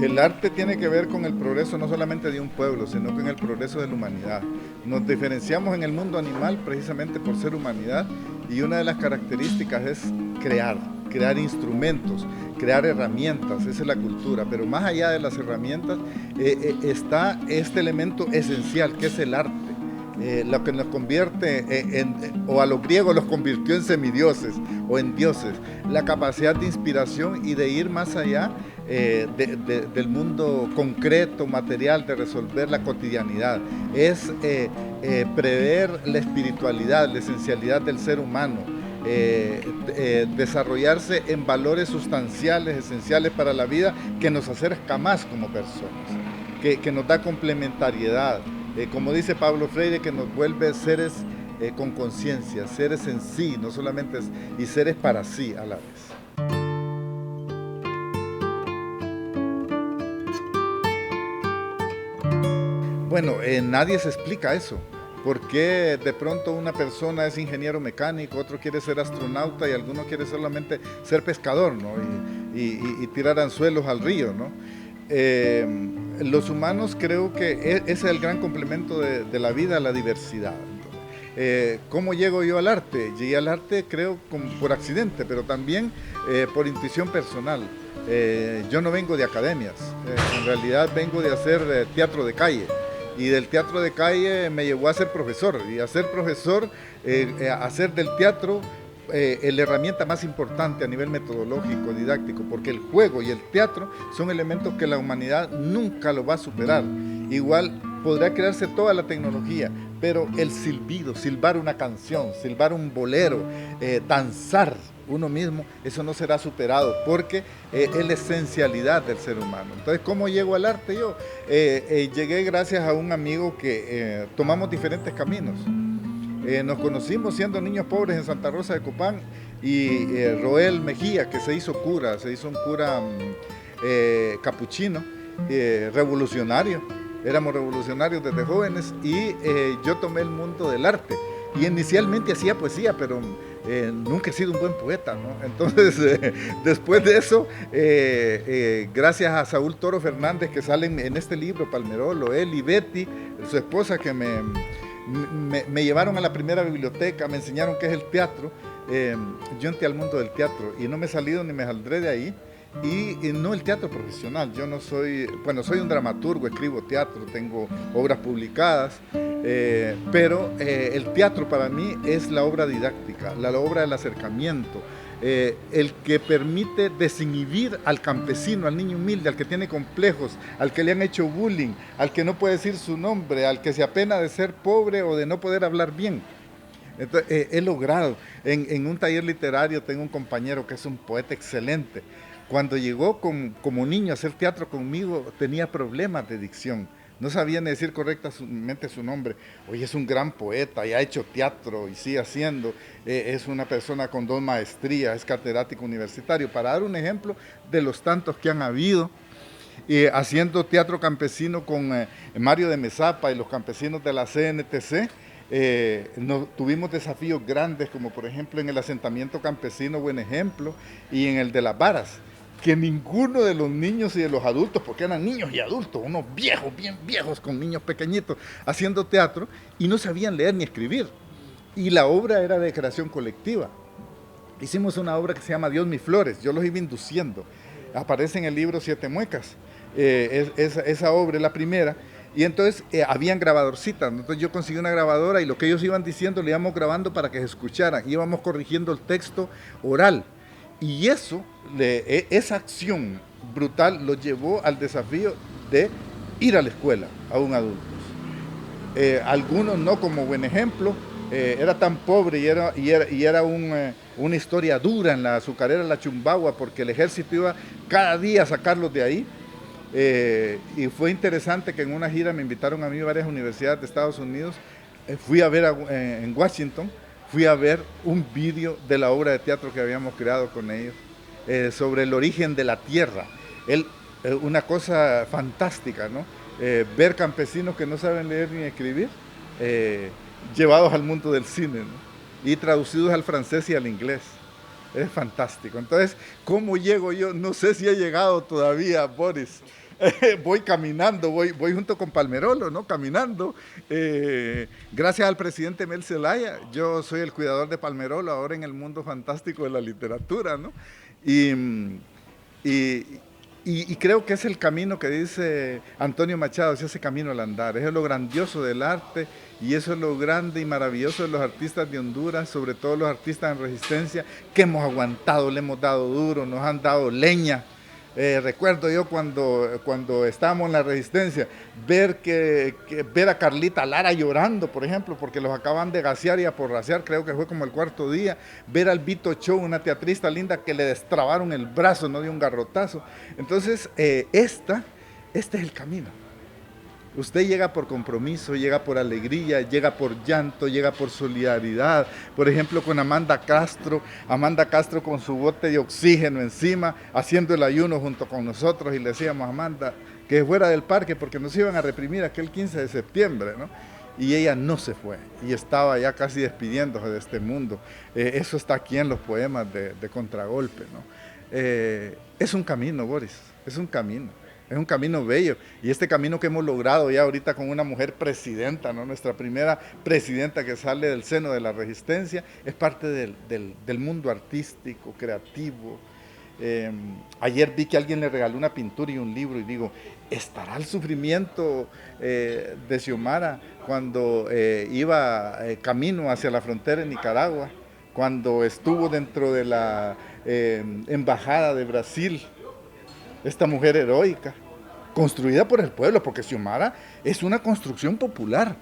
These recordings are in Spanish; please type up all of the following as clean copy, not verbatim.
El arte tiene que ver con el progreso no solamente de un pueblo, sino con el progreso de la humanidad. Nos diferenciamos en el mundo animal precisamente por ser humanidad y una de las características es crear instrumentos, crear herramientas, esa es la cultura. Pero más allá de las herramientas está este elemento esencial que es el arte. Lo que nos convierte o a los griegos los convirtió en semidioses o en dioses, la capacidad de inspiración y de ir más allá del mundo concreto, material, de resolver la cotidianidad. Es prever la espiritualidad, la esencialidad del ser humano, desarrollarse en valores sustanciales, esenciales para la vida, que nos acerca más como personas, que nos da complementariedad. Como dice Pablo Freire, que nos vuelve seres con conciencia, seres en sí, no solamente y seres para sí a la vez. Bueno, nadie se explica eso. ¿Por qué de pronto una persona es ingeniero mecánico, otro quiere ser astronauta y alguno quiere solamente ser pescador, ¿no? y tirar anzuelos al río, ¿no? Los humanos creo que ese es el gran complemento de la vida, la diversidad. ¿Cómo llego yo al arte? Llegué al arte creo por accidente, pero también por intuición personal. Yo no vengo de academias, en realidad vengo de hacer teatro de calle. Y del teatro de calle me llevó a ser profesor, y a ser profesor, a hacer del teatro la herramienta más importante a nivel metodológico, didáctico, porque el juego y el teatro son elementos que la humanidad nunca lo va a superar. Igual podrá crearse toda la tecnología, pero el silbido, silbar una canción, silbar un bolero, danzar uno mismo, eso no será superado, porque es la esencialidad del ser humano. Entonces, ¿cómo llego al arte yo? Llegué gracias a un amigo que tomamos diferentes caminos. Nos conocimos siendo niños pobres en Santa Rosa de Copán, y Roel Mejía, que se hizo un cura capuchino, revolucionario. Éramos revolucionarios desde jóvenes, y yo tomé el mundo del arte. Y inicialmente hacía poesía, pero nunca he sido un buen poeta, ¿no? Entonces, después de eso, gracias a Saúl Toro Fernández, que salen en este libro, Palmerolo, él y Betty, su esposa, que me llevaron a la primera biblioteca, me enseñaron qué es el teatro. Yo entré al mundo del teatro y no me he salido ni me saldré de ahí. Y no el teatro profesional, yo no soy, bueno, soy un dramaturgo, escribo teatro, tengo obras publicadas, pero el teatro para mí es la obra didáctica, la obra del acercamiento, el que permite desinhibir al campesino, al niño humilde, al que tiene complejos, al que le han hecho bullying, al que no puede decir su nombre, al que se apena de ser pobre o de no poder hablar bien. Entonces, he logrado, en un taller literario tengo un compañero que es un poeta excelente. Cuando llegó como niño a hacer teatro conmigo, tenía problemas de dicción. No sabía ni decir correctamente su nombre. Hoy es un gran poeta y ha hecho teatro y sigue haciendo. Es una persona con 2 maestrías, es catedrático universitario. Para dar un ejemplo de los tantos que han habido, haciendo teatro campesino con Mario de Mesapa y los campesinos de la CNTC, tuvimos desafíos grandes, como por ejemplo en el asentamiento campesino Buen Ejemplo y en el de Las Varas, que ninguno de los niños y de los adultos, porque eran niños y adultos, unos viejos, bien viejos, con niños pequeñitos, haciendo teatro, y no sabían leer ni escribir. Y la obra era de creación colectiva. Hicimos una obra que se llama Dios mis flores, yo los iba induciendo. Aparece en el libro Siete Muecas, esa obra es la primera. Y entonces habían grabadorcitas, entonces yo conseguí una grabadora y lo que ellos iban diciendo le íbamos grabando para que se escucharan, íbamos corrigiendo el texto oral. Y esa acción brutal los llevó al desafío de ir a la escuela, aún adultos. Algunos no, como Buen Ejemplo, era tan pobre y era una historia dura en la azucarera La Chumbagua, porque el ejército iba cada día a sacarlos de ahí. Y fue interesante que en una gira me invitaron a mí a varias universidades de Estados Unidos. Fui a ver en Washington, fui a ver un vídeo de la obra de teatro que habíamos creado con ellos, sobre el origen de la tierra. Una cosa fantástica, ¿no? Ver campesinos que no saben leer ni escribir, llevados al mundo del cine, ¿no? Y traducidos al francés y al inglés. es fantástico. Entonces, ¿cómo llego yo? No sé si he llegado todavía, Boris. Voy caminando, voy junto con Palmerolo, ¿no? Caminando. Gracias al presidente Mel Zelaya, yo soy el cuidador de Palmerolo ahora en el mundo fantástico de la literatura, ¿no? Y, y, y creo que es el camino que dice Antonio Machado, es ese camino al andar, es lo grandioso del arte y eso es lo grande y maravilloso de los artistas de Honduras, sobre todo los artistas en resistencia, que hemos aguantado, le hemos dado duro, nos han dado leña. Recuerdo yo cuando estábamos en la resistencia, ver a Carlita Lara llorando, por ejemplo, porque los acaban de gasear y aporraciar, creo que fue como el cuarto día, ver al Vito Show, una teatrista linda que le destrabaron el brazo, no de un garrotazo. Entonces, este es el camino. Usted llega por compromiso, llega por alegría, llega por llanto, llega por solidaridad. Por ejemplo, con Amanda Castro con su bote de oxígeno encima, haciendo el ayuno junto con nosotros y le decíamos a Amanda que fuera del parque porque nos iban a reprimir aquel 15 de septiembre, ¿no? Y ella no se fue y estaba ya casi despidiéndose de este mundo. Eso está aquí en los poemas de Contragolpe, ¿no? Es un camino, Boris, es un camino. Es un camino bello y este camino que hemos logrado ya ahorita con una mujer presidenta, ¿no? Nuestra primera presidenta que sale del seno de la resistencia, es parte del mundo artístico, creativo. Ayer vi que alguien le regaló una pintura y un libro y digo, ¿estará el sufrimiento de Xiomara cuando iba camino hacia la frontera en Nicaragua, cuando estuvo dentro de la embajada de Brasil? Esta mujer heroica, construida por el pueblo, porque Xiomara es una construcción popular.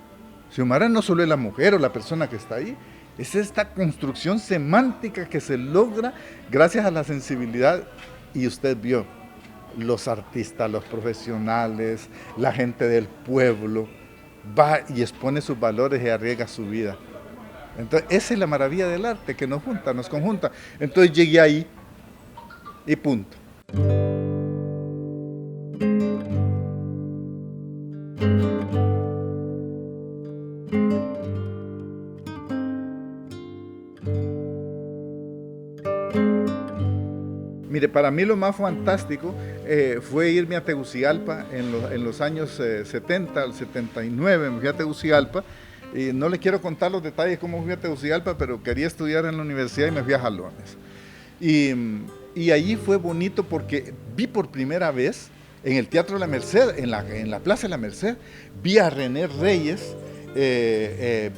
Xiomara no solo es la mujer o la persona que está ahí, es esta construcción semántica que se logra gracias a la sensibilidad. Y usted vio, los artistas, los profesionales, la gente del pueblo, va y expone sus valores y arriesga su vida. Entonces, esa es la maravilla del arte, que nos junta, nos conjunta. Entonces llegué ahí y punto. Mire, para mí lo más fantástico fue irme a Tegucigalpa en los años 70, al 79, me fui a Tegucigalpa, y no le quiero contar los detalles de cómo fui a Tegucigalpa, pero quería estudiar en la universidad y me fui a Jalones. Y allí fue bonito porque vi por primera vez en el Teatro de la Merced, en la Plaza de la Merced, vi a René Reyes,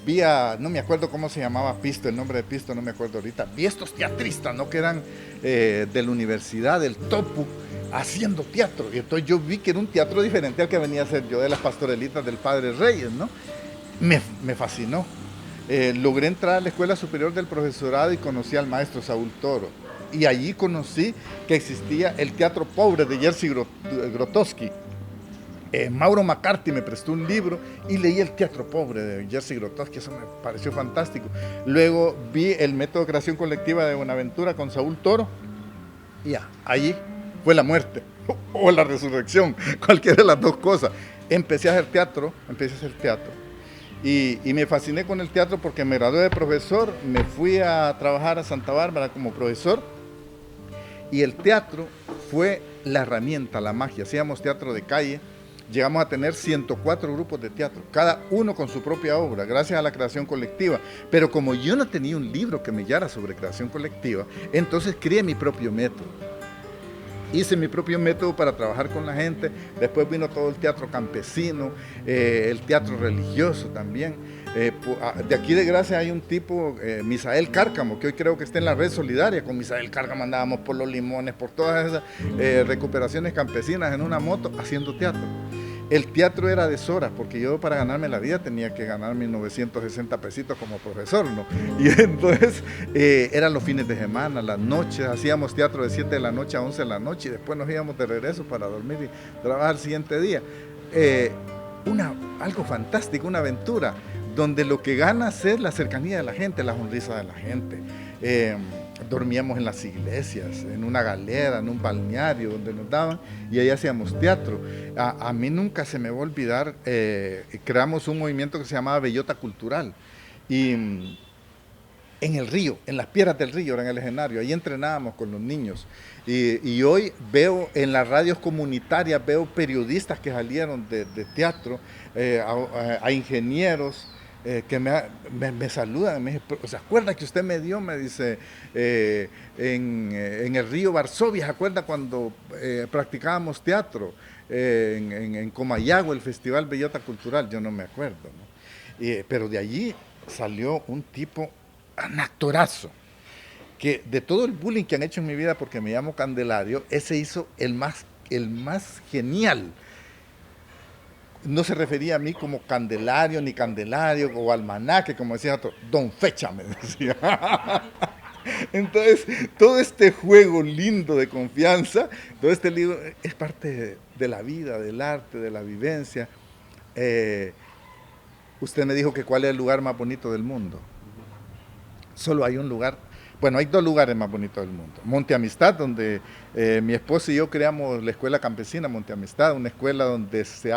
vi a, no me acuerdo cómo se llamaba Pisto, el nombre de Pisto no me acuerdo ahorita, vi estos teatristas, ¿no? Que eran de la universidad, del Topu, haciendo teatro, y entonces yo vi que era un teatro diferente al que venía a hacer yo de las pastorelitas del Padre Reyes, ¿no? Me fascinó. Logré entrar a la Escuela Superior del Profesorado y conocí al maestro Saúl Toro, y allí conocí que existía el Teatro Pobre de Jerzy Grotowski. Mauro McCarthy me prestó un libro y leí el Teatro Pobre de Jerzy Grotowski, eso me pareció fantástico. Luego vi el método de creación colectiva de Buenaventura con Saúl Toro y ya, allí fue la muerte o la resurrección, cualquiera de las dos cosas. Empecé a hacer teatro y me fasciné con el teatro porque me gradué de profesor, me fui a trabajar a Santa Bárbara como profesor y el teatro fue la herramienta, la magia. Hacíamos teatro de calle. Llegamos a tener 104 grupos de teatro, cada uno con su propia obra, gracias a la creación colectiva. Pero como yo no tenía un libro que me guiara sobre creación colectiva, entonces creé mi propio método. Hice mi propio método para trabajar con la gente. Después vino todo el teatro campesino, el teatro religioso también. De aquí de Gracia hay un tipo, Misael Cárcamo, que hoy creo que está en la red solidaria. Con Misael Cárcamo andábamos por los limones, por todas esas recuperaciones campesinas en una moto haciendo teatro. El teatro era de horas, porque yo para ganarme la vida tenía que ganar mis 960 pesitos como profesor, ¿no? Y entonces eran los fines de semana, las noches, hacíamos teatro de 7 de la noche a 11 de la noche y después nos íbamos de regreso para dormir y trabajar el siguiente día. Algo fantástico, una aventura, donde lo que ganas es la cercanía de la gente, la sonrisa de la gente. Dormíamos en las iglesias, en una galera, en un balneario donde nos daban y ahí hacíamos teatro. A mí nunca se me va a olvidar, creamos un movimiento que se llamaba Bellota Cultural y en el río, en las piedras del río, era en el escenario, ahí entrenábamos con los niños. Y hoy veo en las radios comunitarias, veo periodistas que salieron de teatro, a ingenieros, que me saludan, me dicen, ¿se acuerda que usted me dio? Me dice, en el río Varsovia, ¿se acuerda cuando practicábamos teatro? En Comayagua, el Festival Bellota Cultural, yo no me acuerdo, ¿no? Pero de allí salió un tipo, un actorazo, que de todo el bullying que han hecho en mi vida, porque me llamo Candelario, ese hizo el más genial. No se refería a mí como Candelario, ni Candelario, o Almanaque, como decía otro, Don Fecha, me decía. Entonces, todo este juego lindo de confianza, todo este libro es parte de la vida, del arte, de la vivencia. Usted me dijo que cuál es el lugar más bonito del mundo. Solo hay un lugar, bueno, hay dos lugares más bonitos del mundo. Monte Amistad, donde mi esposa y yo creamos la escuela campesina Monte Amistad, una escuela donde se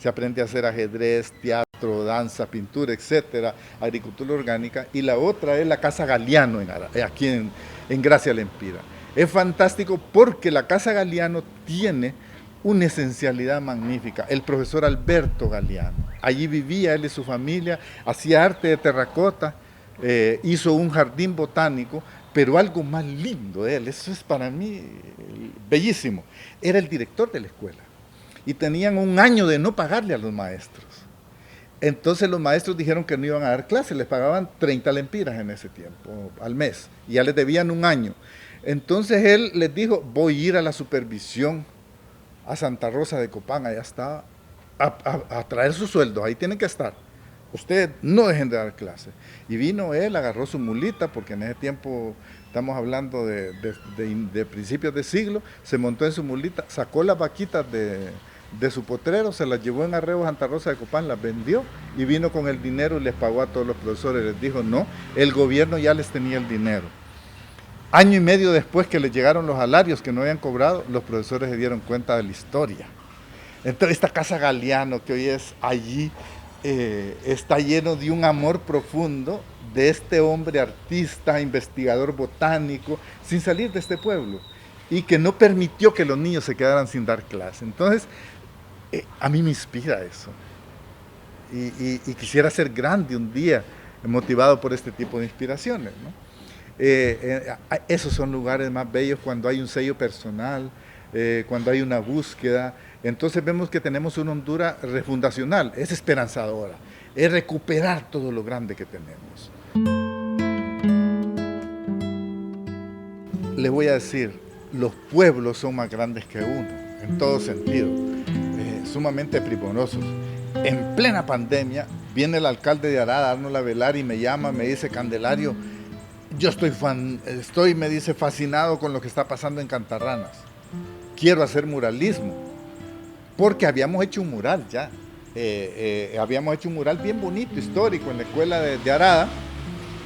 aprende a hacer ajedrez, teatro, danza, pintura, etcétera, agricultura orgánica. Y la otra es la Casa Galiano, aquí en Gracia Lempira. Es fantástico porque la Casa Galiano tiene una esencialidad magnífica. El profesor Alberto Galiano, allí vivía él y su familia, hacía arte de terracota, hizo un jardín botánico, pero algo más lindo de él, eso es para mí bellísimo, era el director de la escuela y tenían un año de no pagarle a los maestros. Entonces los maestros dijeron que no iban a dar clases, les pagaban 30 lempiras en ese tiempo, al mes, y ya les debían un año. Entonces él les dijo, voy a ir a la supervisión a Santa Rosa de Copán, allá está, a traer su sueldo, ahí tienen que estar. Ustedes no dejen de dar clases. Y vino él, agarró su mulita, porque en ese tiempo, estamos hablando de principios de siglo, se montó en su mulita, sacó las vaquitas de su potrero, se las llevó en arreo a Santa Rosa de Copán, las vendió y vino con el dinero y les pagó a todos los profesores. Les dijo, no, el gobierno ya les tenía el dinero. Año y medio después que les llegaron los salarios que no habían cobrado, los profesores se dieron cuenta de la historia. Entonces, esta Casa Galiano, que hoy es allí, está lleno de un amor profundo de este hombre artista, investigador botánico, sin salir de este pueblo, y que no permitió que los niños se quedaran sin dar clase. Entonces, a mí me inspira eso. Y quisiera ser grande un día, motivado por este tipo de inspiraciones, ¿no? Esos son lugares más bellos cuando hay un sello personal, cuando hay una búsqueda. Entonces vemos que tenemos una Honduras refundacional, es esperanzadora, es recuperar todo lo grande que tenemos. Les voy a decir, los pueblos son más grandes que uno, en todo sentido, sumamente primorosos. En plena pandemia, viene el alcalde de Arada, Arnold Avelar, y me llama, me dice, Candelario, yo estoy, me dice, fascinado con lo que está pasando en Cantarranas. Quiero hacer muralismo, porque habíamos hecho un mural ya. Habíamos hecho un mural bien bonito, histórico, en la escuela de Arada.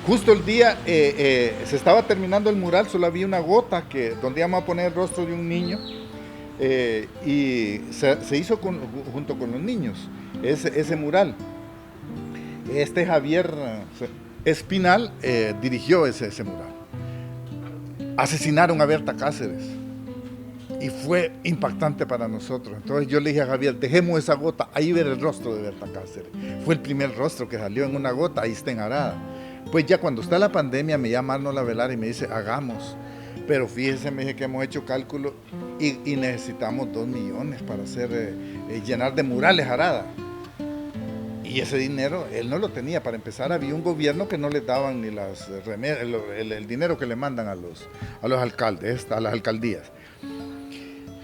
Justo el día se estaba terminando el mural, solo había una gota donde íbamos a poner el rostro de un niño, y se hizo junto con los niños ese mural. Javier Espinal dirigió ese mural. Asesinaron a Berta Cáceres y fue impactante para nosotros. Entonces yo le dije a Javier, dejemos esa gota, ahí ver el rostro de Berta Cáceres. Fue el primer rostro que salió en una gota, ahí está en Arada. Pues ya cuando está la pandemia me llama Arnold Avelar y me dice, hagamos. Pero fíjese, me dije que hemos hecho cálculo y necesitamos 2 millones para llenar de murales Arada. Y ese dinero él no lo tenía. Para empezar, había un gobierno que no les daban ni el dinero que le mandan a los alcaldes, a las alcaldías.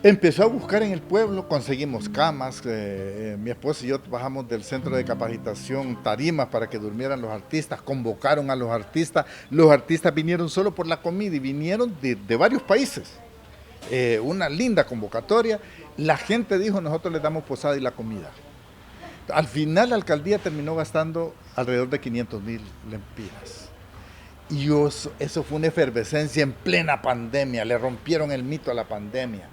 Empezó a buscar en el pueblo, conseguimos camas, mi esposa y yo bajamos del centro de capacitación tarimas para que durmieran los artistas, convocaron a los artistas vinieron solo por la comida y vinieron de varios países. Una linda convocatoria, la gente dijo, nosotros les damos posada y la comida. Al final la alcaldía terminó gastando alrededor de 500,000 lempiras. Y eso fue una efervescencia en plena pandemia, le rompieron el mito a la pandemia.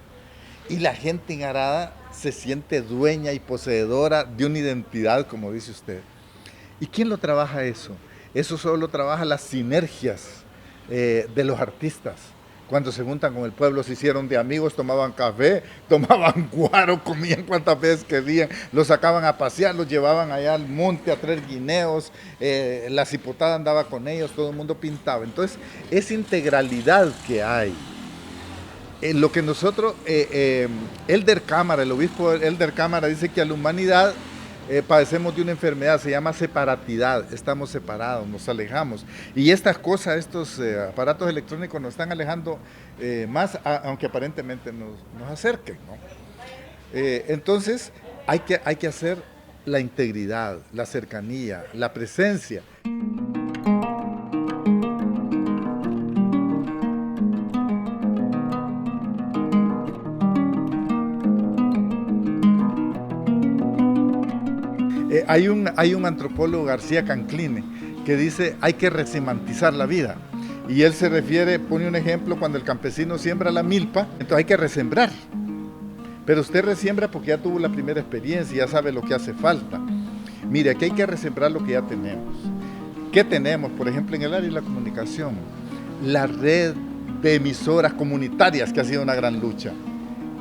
Y la gente en Arada se siente dueña y poseedora de una identidad, como dice usted. ¿Y quién lo trabaja eso? Eso solo trabaja las sinergias de los artistas. Cuando se juntan con el pueblo, se hicieron de amigos, tomaban café, tomaban guaro, comían cuantas veces querían, los sacaban a pasear, los llevaban allá al monte a traer guineos, la cipotada andaba con ellos, todo el mundo pintaba. Entonces, esa integralidad que hay, lo que nosotros, Elder Cámara, el obispo Elder Cámara dice que a la humanidad padecemos de una enfermedad, se llama separatidad, estamos separados, nos alejamos. Y estas cosas, estos aparatos electrónicos nos están alejando más, aunque aparentemente nos acerquen, ¿no? Entonces, hay que hacer la integridad, la cercanía, la presencia. Hay un antropólogo, García Cancline, que dice hay que resemantizar la vida. Y él se refiere, pone un ejemplo, cuando el campesino siembra la milpa, entonces hay que resembrar. Pero usted resiembra porque ya tuvo la primera experiencia, ya sabe lo que hace falta. Mire, aquí hay que resembrar lo que ya tenemos. ¿Qué tenemos? Por ejemplo, en el área de la comunicación, la red de emisoras comunitarias, que ha sido una gran lucha,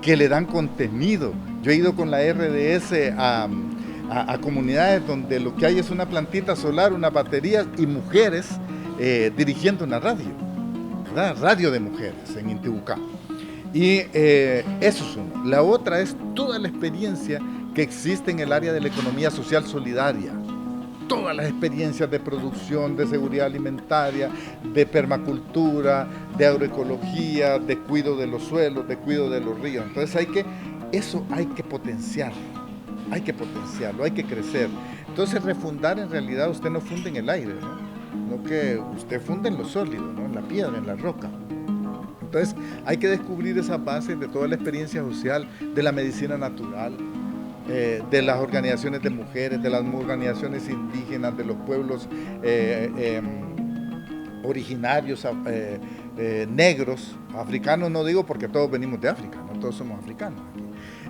que le dan contenido. Yo he ido con la RDS a comunidades donde lo que hay es una plantita solar, una batería y mujeres dirigiendo una radio, ¿verdad? Radio de mujeres en Intibucá. Y eso es uno. La otra es toda la experiencia que existe en el área de la economía social solidaria. Todas las experiencias de producción, de seguridad alimentaria, de permacultura, de agroecología, de cuidado de los suelos, de cuidado de los ríos. Entonces eso hay que potenciar. Hay que potenciarlo, hay que crecer. Entonces refundar, en realidad usted no funde en el aire, ¿no? No, que usted funde en lo sólido, ¿no? En la piedra, en la roca. Entonces hay que descubrir esas bases de toda la experiencia social, de la medicina natural, de las organizaciones de mujeres, de las organizaciones indígenas, de los pueblos originarios, negros, africanos no digo porque todos venimos de África, no todos somos africanos aquí.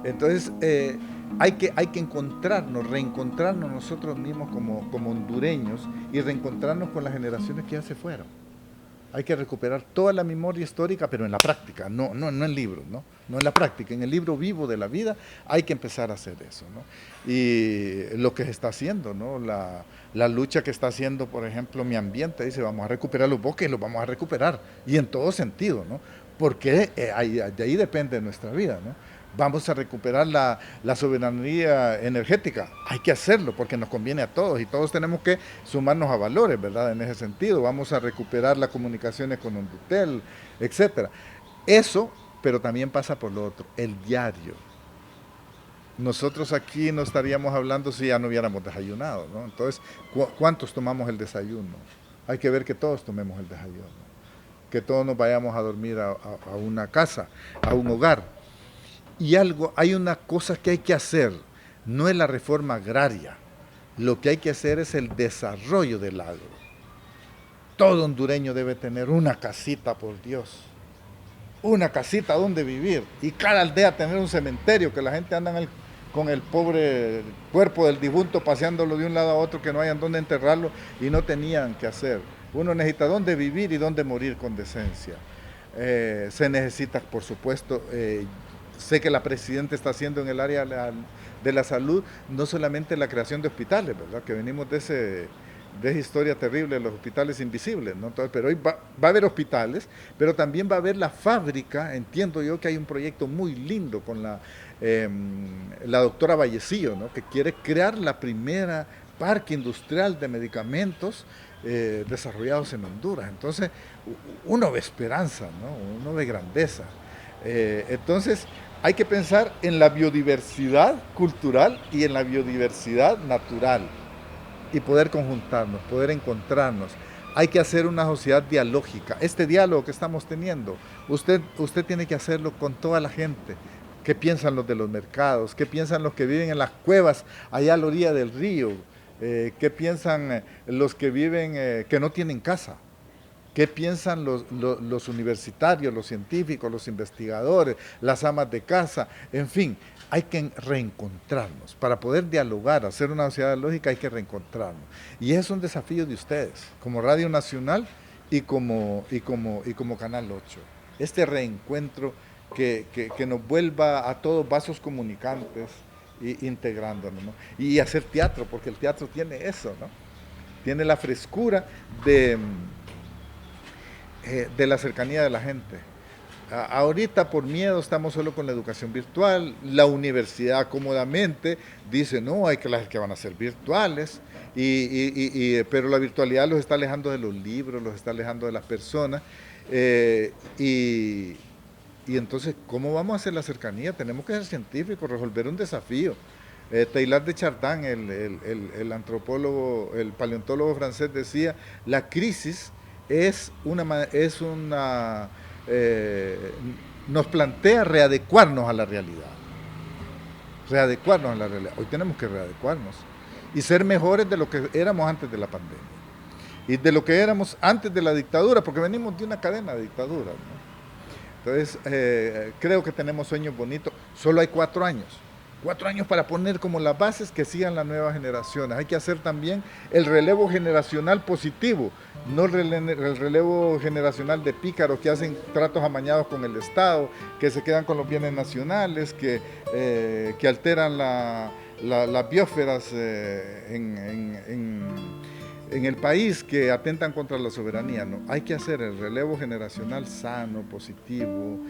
Entonces hay que encontrarnos, reencontrarnos nosotros mismos como hondureños y reencontrarnos con las generaciones que ya se fueron. Hay que recuperar toda la memoria histórica, pero en la práctica, no en libros, ¿no? No en la práctica, en el libro vivo de la vida hay que empezar a hacer eso, ¿no? Y lo que se está haciendo, ¿no? La lucha que está haciendo, por ejemplo, Mi Ambiente, dice, vamos a recuperar los bosques y los vamos a recuperar, y en todo sentido, ¿no? Porque de ahí depende nuestra vida, ¿no? Vamos a recuperar la soberanía energética, hay que hacerlo porque nos conviene a todos y todos tenemos que sumarnos a valores, ¿verdad? En ese sentido, vamos a recuperar las comunicaciones con Hondutel, etcétera. Eso, pero también pasa por lo otro, el diario. Nosotros aquí no estaríamos hablando si ya no hubiéramos desayunado, ¿no? Entonces, ¿cuántos tomamos el desayuno? Hay que ver que todos tomemos el desayuno, que todos nos vayamos a dormir a una casa, a un hogar. Y hay una cosa que hay que hacer, no es la reforma agraria, lo que hay que hacer es el desarrollo del agro. Todo hondureño debe tener una casita, por Dios, una casita donde vivir, y cada aldea tener un cementerio, que la gente anda con el pobre cuerpo del difunto paseándolo de un lado a otro, que no hayan dónde enterrarlo y no tenían que hacer. Uno necesita dónde vivir y dónde morir con decencia. Se necesita, por supuesto, sé que la Presidenta está haciendo en el área de la salud, no solamente la creación de hospitales, ¿verdad? Que venimos de esa historia terrible de los hospitales invisibles, ¿no? Entonces, pero hoy va a haber hospitales, pero también va a haber la fábrica. Entiendo yo que hay un proyecto muy lindo con la doctora Vallecillo, ¿no? Que quiere crear la primera parque industrial de medicamentos desarrollados en Honduras. Entonces, uno ve esperanza, ¿no? Uno ve grandeza. Entonces, hay que pensar en la biodiversidad cultural y en la biodiversidad natural y poder conjuntarnos, poder encontrarnos. Hay que hacer una sociedad dialógica. Este diálogo que estamos teniendo, usted tiene que hacerlo con toda la gente. ¿Qué piensan los de los mercados? ¿Qué piensan los que viven en las cuevas allá a la orilla del río? ¿Qué piensan los que viven, que no tienen casa? ¿Qué piensan los universitarios, los científicos, los investigadores, las amas de casa? En fin, hay que reencontrarnos. Para poder dialogar, hacer una sociedad lógica, hay que reencontrarnos. Y es un desafío de ustedes, como Radio Nacional y como Canal 8. Este reencuentro que nos vuelva a todos vasos comunicantes, integrándonos, ¿no? Y hacer teatro, porque el teatro tiene eso, ¿no? Tiene la frescura de la cercanía de la gente. Ahorita por miedo estamos solo con la educación virtual, la universidad cómodamente dice no, hay clases que van a ser virtuales, pero la virtualidad los está alejando de los libros, los está alejando de las personas, y entonces, ¿cómo vamos a hacer la cercanía? Tenemos que ser científicos, resolver un desafío. Teilhard de Chardin, el antropólogo, el paleontólogo francés, decía, la crisis nos plantea readecuarnos a la realidad. Readecuarnos a la realidad. Hoy tenemos que readecuarnos y ser mejores de lo que éramos antes de la pandemia y de lo que éramos antes de la dictadura, porque venimos de una cadena de dictaduras, ¿no? Entonces, creo que tenemos sueños bonitos. Solo hay 4 años. 4 años para poner como las bases que sigan las nuevas generaciones. Hay que hacer también el relevo generacional positivo, no el relevo generacional de pícaros que hacen tratos amañados con el Estado, que se quedan con los bienes nacionales, que alteran las biosferas en el país, que atentan contra la soberanía. No, hay que hacer el relevo generacional sano, positivo,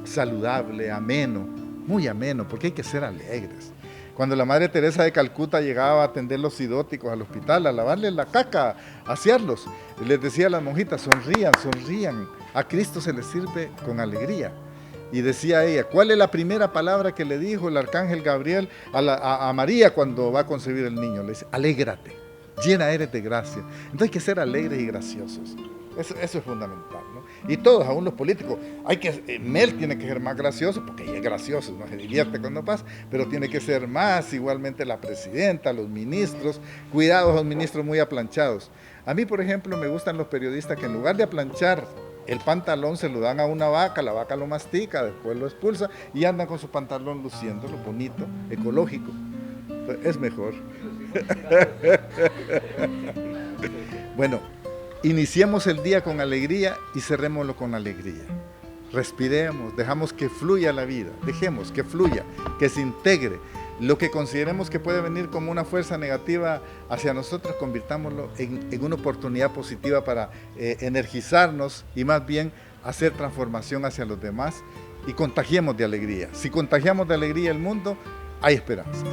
saludable, ameno, muy ameno, porque hay que ser alegres. Cuando la Madre Teresa de Calcuta llegaba a atender los sidóticos al hospital, a lavarles la caca, a asearlos, les decía a las monjitas, sonrían, sonrían, a Cristo se les sirve con alegría. Y decía ella, ¿cuál es la primera palabra que le dijo el arcángel Gabriel a María cuando va a concebir el niño? Le dice, alégrate, llena eres de gracia. Entonces hay que ser alegres y graciosos. Eso es fundamental, ¿no? Y todos, aún los políticos, Mel tiene que ser más gracioso, porque ella es gracioso, no se divierte cuando pasa, pero tiene que ser más, igualmente la presidenta, los ministros, cuidado a los ministros muy aplanchados. A mí, por ejemplo, me gustan los periodistas que en lugar de aplanchar el pantalón se lo dan a una vaca, la vaca lo mastica, después lo expulsa y andan con su pantalón luciéndolo, bonito, ecológico. Es mejor. Bueno, iniciemos el día con alegría y cerrémoslo con alegría. Respiremos, dejamos que fluya la vida, dejemos que fluya, que se integre. Lo que consideremos que puede venir como una fuerza negativa hacia nosotros, convirtámoslo en una oportunidad positiva para energizarnos y más bien hacer transformación hacia los demás y contagiemos de alegría. Si contagiamos de alegría el mundo, hay esperanzas.